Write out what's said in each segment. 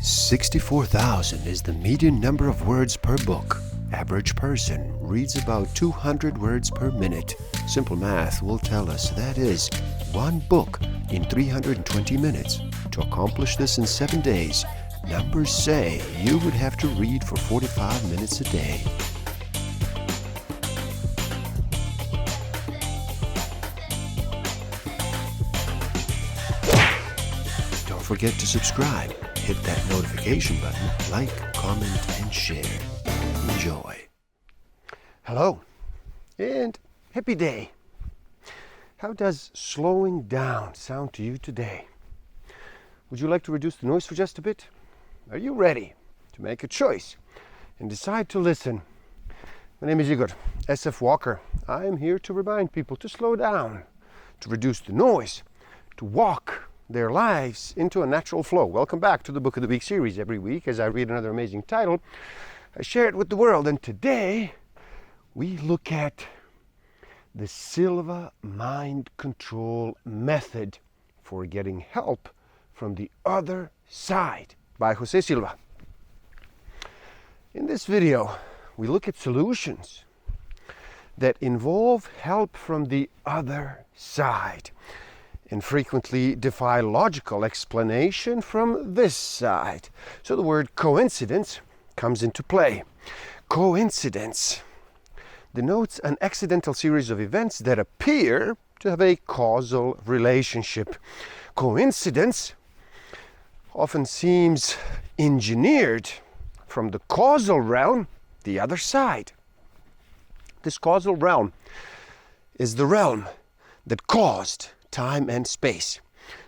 64,000 is the median number of words per book. Average person reads about 200 words per minute. Simple math will tell us that is one book in 320 minutes. To accomplish this in 7 days, numbers say you would have to read for 45 minutes a day. Don't forget to subscribe. Hit that notification button, like, comment, and share. Enjoy. Hello, and happy day. How does slowing down sound to you today? Would you like to reduce the noise for just a bit? Are you ready to make a choice and decide to listen? My name is Igor SF Walker. I am here to remind people to slow down, to reduce the noise, to walk their lives into a natural flow. Welcome back to the Book of the Week series. Every week, as I read another amazing title, I share it with the world. And today, we look at the Silva Mind Control Method for getting help from the other side by Jose Silva. In this video, we look at solutions that involve help from the other side and frequently defy logical explanation from this side. So the word coincidence comes into play. Coincidence denotes an accidental series of events that appear to have a causal relationship. Coincidence often seems engineered from the causal realm, the other side. This causal realm is the realm that caused time and space.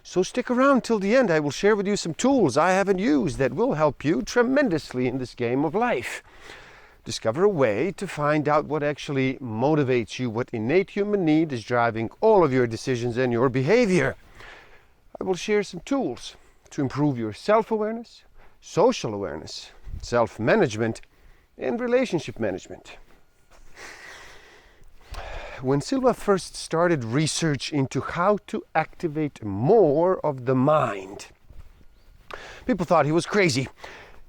So stick around till the end. I will share with you some tools I haven't used that will help you tremendously in this game of life. Discover a way to find out what actually motivates you, what innate human need is driving all of your decisions and your behavior. I will share some tools to improve your self-awareness, social awareness, self-management, and relationship management. When Silva first started research into how to activate more of the mind, people thought he was crazy.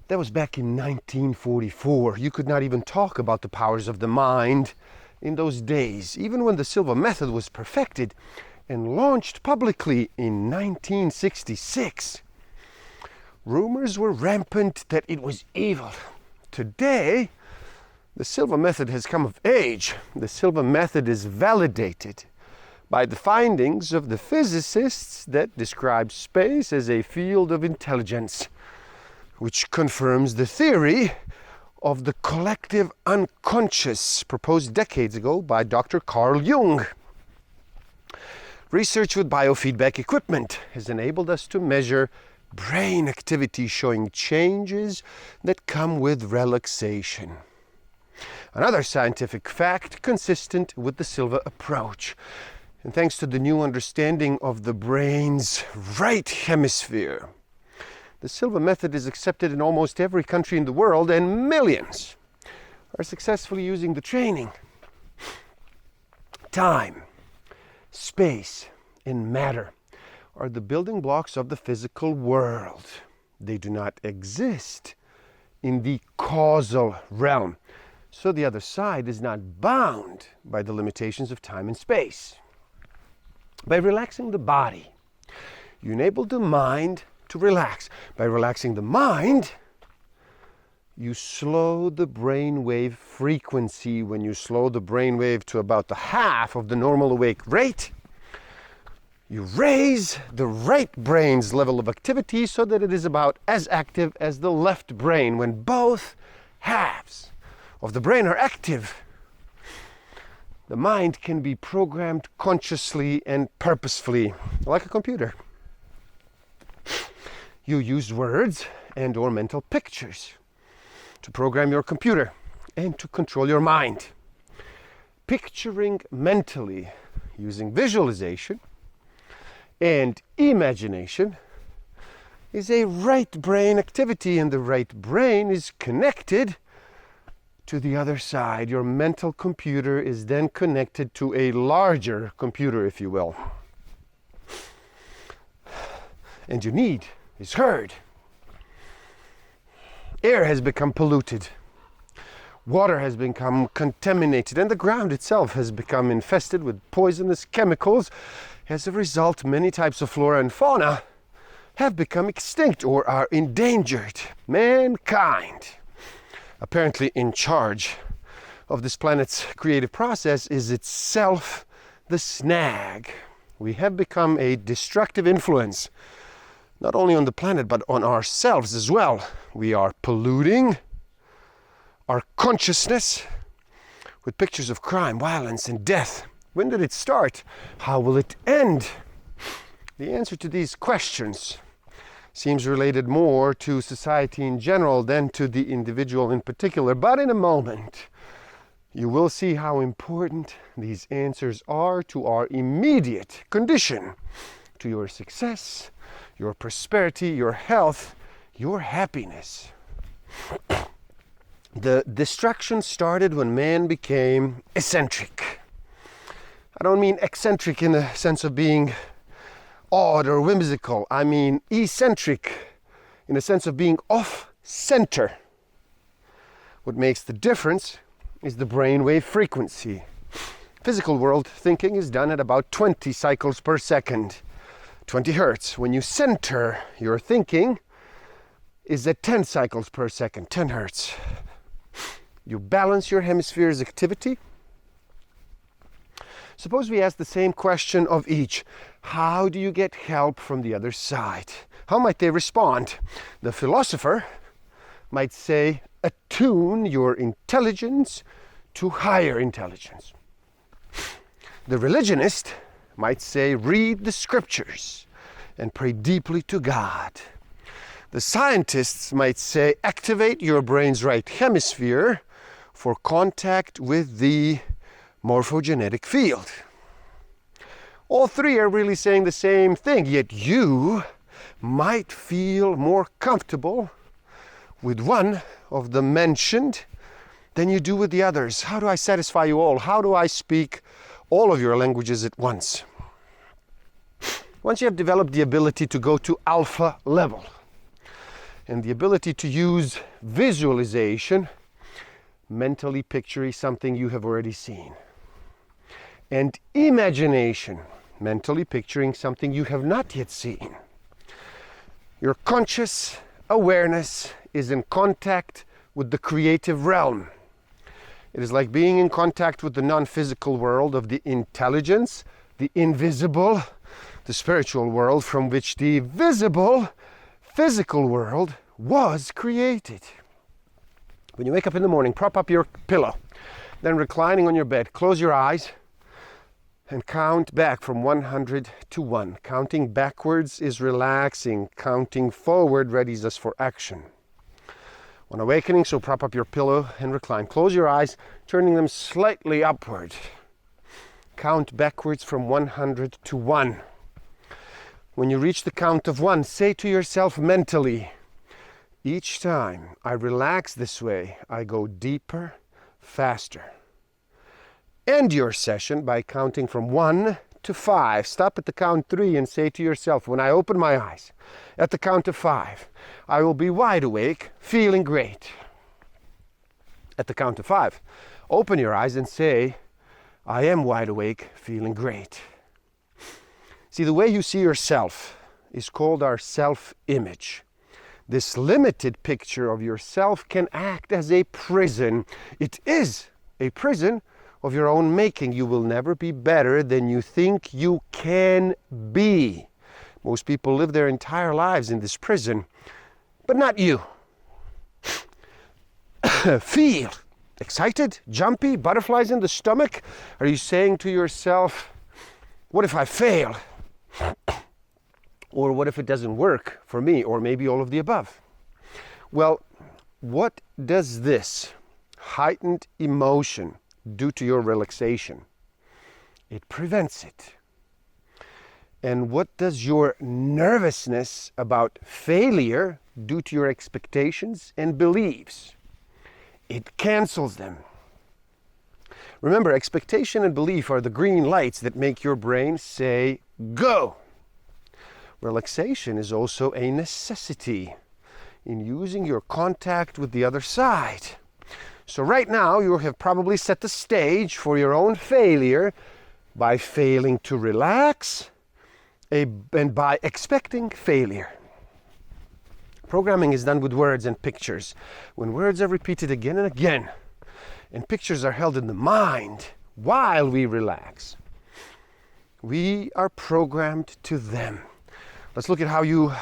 That was back in 1944. You could not even talk about the powers of the mind in those days, even when the Silva method was perfected and launched publicly in 1966. Rumors were rampant that it was evil. Today, the Silva method has come of age. The Silva method is validated by the findings of the physicists that describe space as a field of intelligence, which confirms the theory of the collective unconscious proposed decades ago by Dr. Carl Jung. Research with biofeedback equipment has enabled us to measure brain activity showing changes that come with relaxation. Another scientific fact consistent with the Silva approach. And thanks to the new understanding of the brain's right hemisphere, the Silva method is accepted in almost every country in the world, and millions are successfully using the training. Time, space, and matter are the building blocks of the physical world. They do not exist in the causal realm. So the other side is not bound by the limitations of time and space. By relaxing the body, you enable the mind to relax. By relaxing the mind, you slow the brainwave frequency. When you slow the brainwave to about the half of the normal awake rate, you raise the right brain's level of activity so that it is about as active as the left brain. When both halves of the brain are active, the mind can be programmed consciously and purposefully, like a computer. You use words and or mental pictures to program your computer and to control your mind. Picturing mentally using visualization and imagination is a right brain activity, and the right brain is connected to the other side. Your mental computer is then connected to a larger computer, if you will. And your need is heard. Air has become polluted. Water has become contaminated, and the ground itself has become infested with poisonous chemicals. As a result, many types of flora and fauna have become extinct or are endangered. Mankind, apparently in charge of this planet's creative process, is itself the snag. We have become a destructive influence, not only on the planet, but on ourselves as well. We are polluting our consciousness with pictures of crime, violence, and death. When did it start? How will it end? The answer to these questions seems related more to society in general than to the individual in particular. But in a moment, you will see how important these answers are to our immediate condition, to your success, your prosperity, your health, your happiness. The destruction started when man became eccentric. I don't mean eccentric in the sense of being odd or whimsical. I mean eccentric in the sense of being off-center. What makes the difference is the brainwave frequency. Physical world thinking is done at about 20 cycles per second, 20 hertz. When you center your thinking, is at 10 cycles per second, 10 hertz. You balance your hemispheres activity. Suppose we ask the same question of each. How do you get help from the other side? How might they respond? The philosopher might say, attune your intelligence to higher intelligence. The religionist might say, read the scriptures and pray deeply to God. The scientists might say, activate your brain's right hemisphere for contact with the morphogenetic field. All three are really saying the same thing, yet you might feel more comfortable with one of the mentioned than you do with the others. How do I satisfy you all? How do I speak all of your languages at once? Once you have developed the ability to go to alpha level and the ability to use visualization, mentally picturing something you have already seen, and imagination, mentally picturing something you have not yet seen, your conscious awareness is in contact with the creative realm. It is like being in contact with the non-physical world of the intelligence, the invisible, the spiritual world from which the visible, physical world was created. When you wake up in the morning, prop up your pillow, then reclining on your bed, close your eyes and count back from 100 to 1. Counting backwards is relaxing. Counting forward readies us for action. On awakening, so prop up your pillow and recline. Close your eyes, turning them slightly upward. Count backwards from 100 to 1. When you reach the count of 1, say to yourself mentally, each time I relax this way, I go deeper, faster. End your session by counting from 1 to 5. Stop at the count 3 and say to yourself, when I open my eyes, at the count of 5, I will be wide awake, feeling great. At the count of 5, open your eyes and say, I am wide awake, feeling great. See, the way you see yourself is called our self-image. This limited picture of yourself can act as a prison. It is a prison of your own making. You will never be better than you think you can be. Most people live their entire lives in this prison, but not you. Feel excited, jumpy, butterflies in the stomach. Are you saying to yourself, what if I fail? Or what if it doesn't work for me? Or maybe all of the above. Well, what does this heightened emotion do to your relaxation? It prevents it. And what does your nervousness about failure do to your expectations and beliefs? It cancels them. Remember, expectation and belief are the green lights that make your brain say, go. Relaxation is also a necessity. in using your contact with the other side. So right now you have probably set the stage for your own failure by failing to relax and by expecting failure. Programming is done with words and pictures. When words are repeated again and again, and pictures are held in the mind while we relax, we are programmed to them. Let's look at how you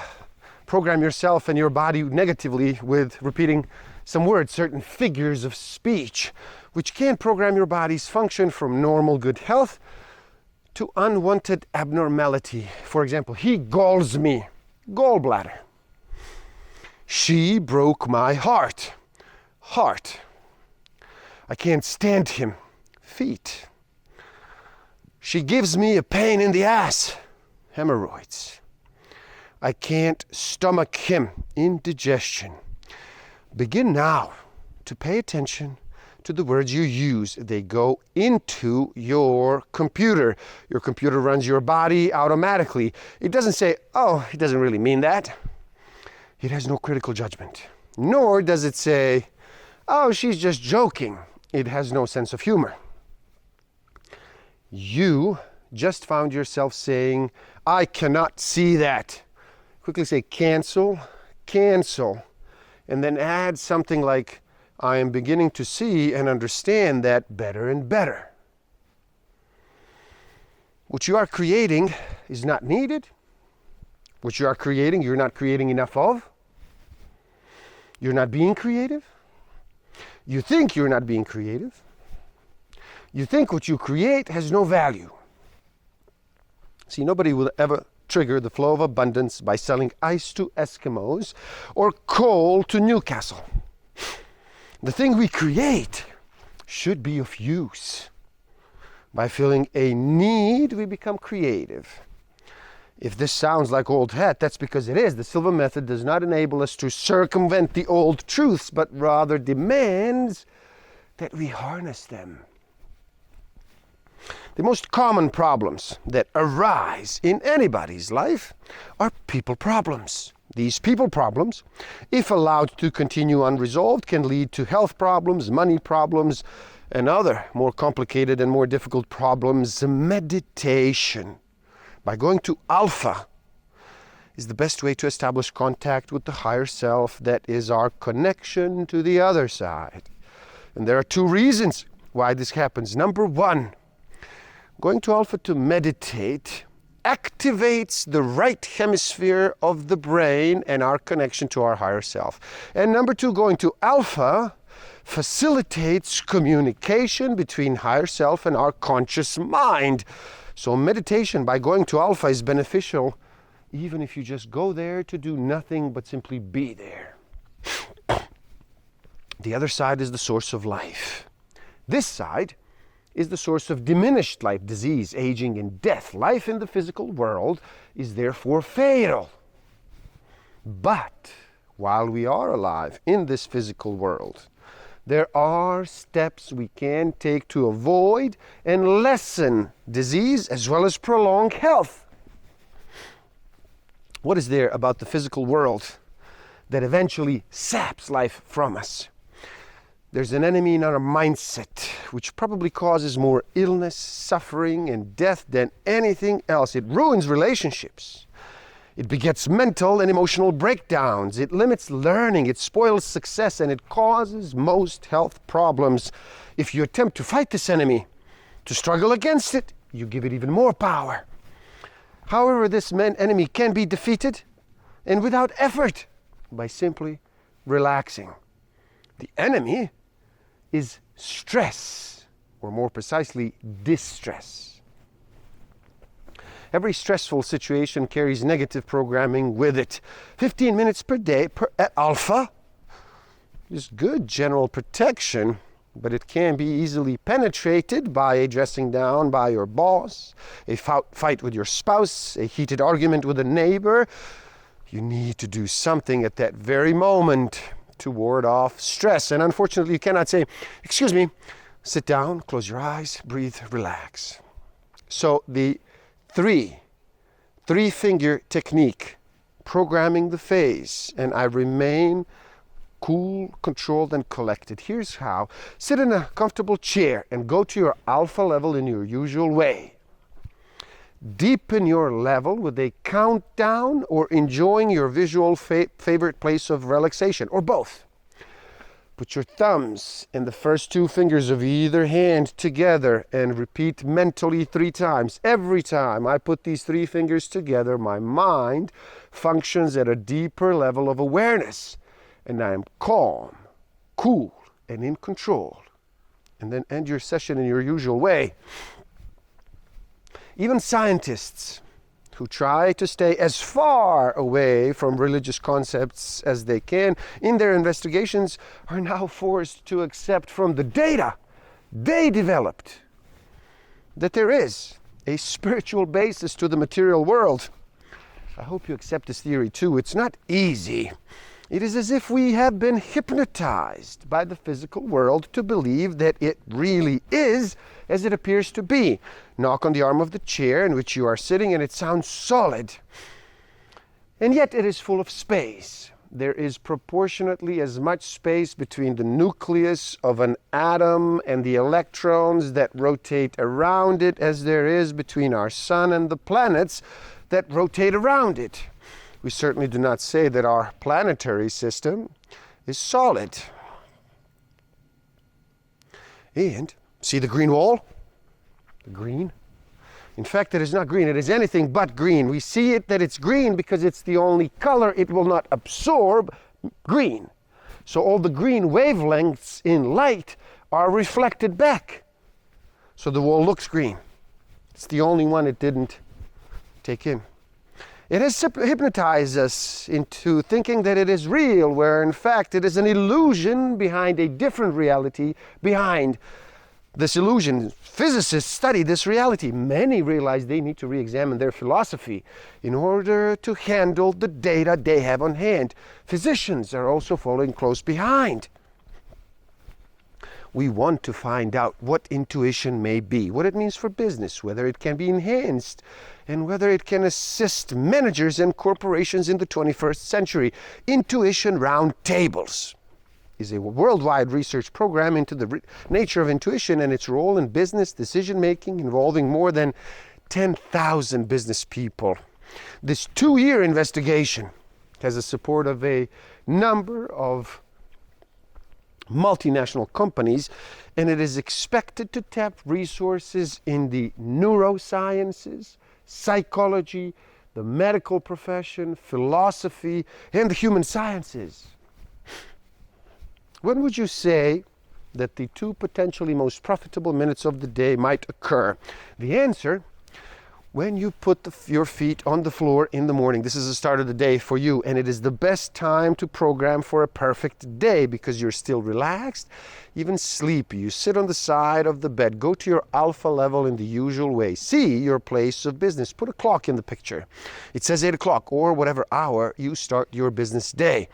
program yourself and your body negatively with repeating some words, certain figures of speech, which can program your body's function from normal good health to unwanted abnormality. For example, he galls me, gallbladder. She broke my heart, heart. I can't stand him, feet. She gives me a pain in the ass, hemorrhoids. I can't stomach him, indigestion. Begin now to pay attention to the words you use. They go into your computer. Your computer runs your body automatically. It doesn't say, oh, he doesn't really mean that. It has no critical judgment. Nor does it say, oh, she's just joking. It has no sense of humor. You just found yourself saying, I cannot see that. Quickly say cancel, cancel, and then add something like, I am beginning to see and understand that better and better. What you are creating is not needed. What you are creating, you're not creating enough of. You're not being creative. You think you're not being creative. You think what you create has no value. See, nobody will ever trigger the flow of abundance by selling ice to Eskimos or coal to Newcastle. The thing we create should be of use. By filling a need, we become creative. If this sounds like old hat, that's because it is. The Silva method does not enable us to circumvent the old truths, but rather demands that we harness them. The most common problems that arise in anybody's life are people problems. These people problems, if allowed to continue unresolved, can lead to health problems, money problems, and other more complicated and more difficult problems. Meditation, by going to alpha, is the best way to establish contact with the higher self that is our connection to the other side. And there are two reasons why this happens. Number one, going to alpha to meditate activates the right hemisphere of the brain and our connection to our higher self. And number two, going to alpha facilitates communication between higher self and our conscious mind. So meditation by going to alpha is beneficial even if you just go there to do nothing but simply be there. The other side is the source of life. This side is the source of diminished life, disease, aging, and death. Life in the physical world is therefore fatal. But while we are alive in this physical world, there are steps we can take to avoid and lessen disease as well as prolong health. What is there about the physical world that eventually saps life from us? There's an enemy in our mindset which probably causes more illness, suffering, and death than anything else. It ruins relationships. It begets mental and emotional breakdowns. It limits learning. It spoils success, and it causes most health problems. If you attempt to fight this enemy, to struggle against it, you give it even more power. However, this enemy can be defeated, and without effort, by simply relaxing. The enemy is stress, or more precisely, distress. Every stressful situation carries negative programming with it. 15 minutes per day at alpha is good general protection, but it can be easily penetrated by a dressing down by your boss, a fight with your spouse, a heated argument with a neighbor. You need to do something at that very moment to ward off stress. And unfortunately, you cannot say, excuse me, sit down, close your eyes, breathe, relax. So the three-finger technique programming the face, and I remain cool, controlled, and collected. Here's how. Sit in a comfortable chair and go to your alpha level in your usual way. Deepen your level with a countdown or enjoying your visual favorite place of relaxation, or both. Put your thumbs and the first two fingers of either hand together and repeat mentally 3 times. Every time I put these 3 fingers together, my mind functions at a deeper level of awareness, and I am calm, cool, and in control. And then end your session in your usual way. Even scientists who try to stay as far away from religious concepts as they can in their investigations are now forced to accept from the data they developed that there is a spiritual basis to the material world. I hope you accept this theory too. It's not easy. It is as if we have been hypnotized by the physical world to believe that it really is as it appears to be. Knock on the arm of the chair in which you are sitting and it sounds solid. And yet it is full of space. There is proportionately as much space between the nucleus of an atom and the electrons that rotate around it as there is between our sun and the planets that rotate around it. We certainly do not say that our planetary system is solid. And see the green wall? The green? In fact, it is not green. It is anything but green. We see it that it's green because it's the only color it will not absorb green. So all the green wavelengths in light are reflected back. So the wall looks green. It's the only one it didn't take in. It has hypnotized us into thinking that it is real, where in fact it is an illusion behind a different reality behind this illusion. Physicists study this reality. Many realize they need to re-examine their philosophy in order to handle the data they have on hand. Physicians are also following close behind. We want to find out what intuition may be, what it means for business, whether it can be enhanced, and whether it can assist managers and corporations in the 21st century. Intuition Roundtables is a worldwide research program into the nature of intuition and its role in business decision-making, involving more than 10,000 business people. This 2-year investigation has the support of a number of multinational companies, and it is expected to tap resources in the neurosciences, psychology, the medical profession, philosophy, and the human sciences. When would you say that the 2 potentially most profitable minutes of the day might occur? The answer: when you put your feet on the floor in the morning. This is the start of the day for you, and it is the best time to program for a perfect day because you're still relaxed, even sleepy. You sit on the side of the bed, go to your alpha level in the usual way. See your place of business. Put a clock in the picture. It says 8 o'clock or whatever hour you start your business day.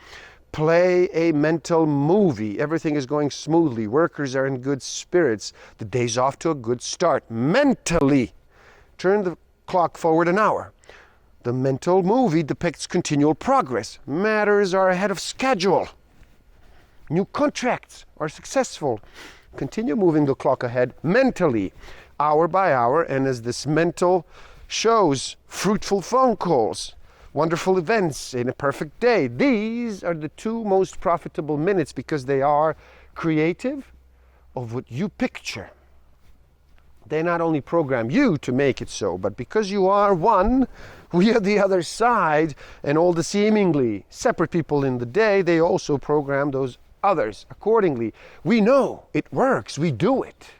Play a mental movie. Everything is going smoothly. Workers are in good spirits. The day's off to a good start. Mentally, turn the clock forward an hour. The mental movie depicts continual progress. Matters are ahead of schedule. New contracts are successful. Continue moving the clock ahead mentally, hour by hour, and as this mental shows, fruitful phone calls, wonderful events in a perfect day. These are the 2 most profitable minutes because they are creative of what you picture. They not only program you to make it so, but because you are one, we are the other side, and all the seemingly separate people in the day, they also program those others accordingly. We know it works. We do it.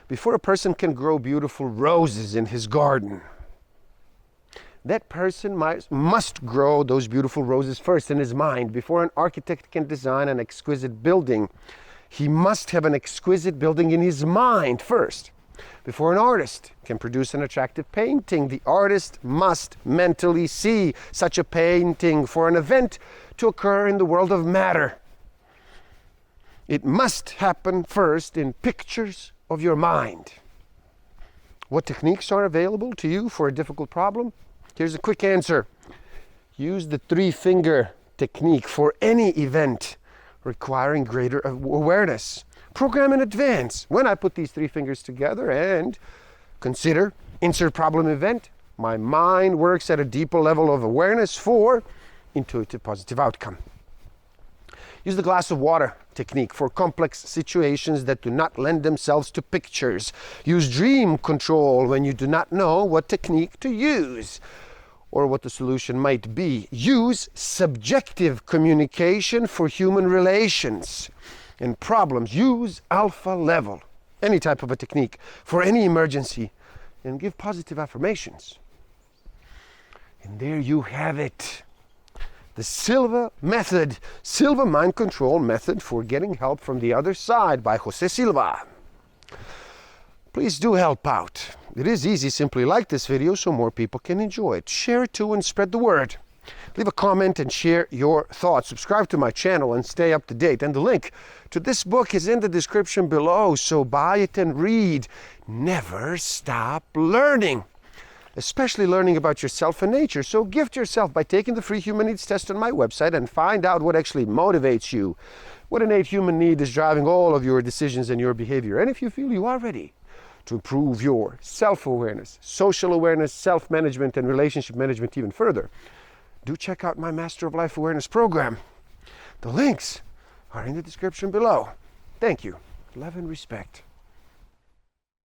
Before a person can grow beautiful roses in his garden, that person must grow those beautiful roses first in his mind. Before an architect can design an exquisite building, he must have an exquisite building in his mind first. Before an artist can produce an attractive painting, the artist must mentally see such a painting for an event to occur in the world of matter. It must happen first in pictures of your mind. What techniques are available to you for a difficult problem? Here's a quick answer. Use the 3-finger technique for any event requiring greater awareness. Program in advance. When I put these 3 fingers together and consider insert problem event, my mind works at a deeper level of awareness for intuitive positive outcome. Use the glass of water technique for complex situations that do not lend themselves to pictures. Use dream control when you do not know what technique to use or what the solution might be. Use subjective communication for human relations and problems. Use alpha level, any type of a technique for any emergency, and give positive affirmations. And there you have it. The Silva method, Silva Mind Control Method for getting help from the other side by Jose Silva. Please do help out. It is easy. Simply like this video so more people can enjoy it. Share it too and spread the word. Leave a comment and share your thoughts. Subscribe to my channel and stay up to date. And the link to this book is in the description below, so buy it and read. Never stop learning, especially learning about yourself and nature. So gift yourself by taking the free human needs test on my website and find out what actually motivates you, what innate human need is driving all of your decisions and your behavior. And if you feel you are ready to improve your self-awareness, social awareness, self-management, and relationship management even further, do check out my Master of Life Awareness program. The links are in the description below. Thank you. Love and respect.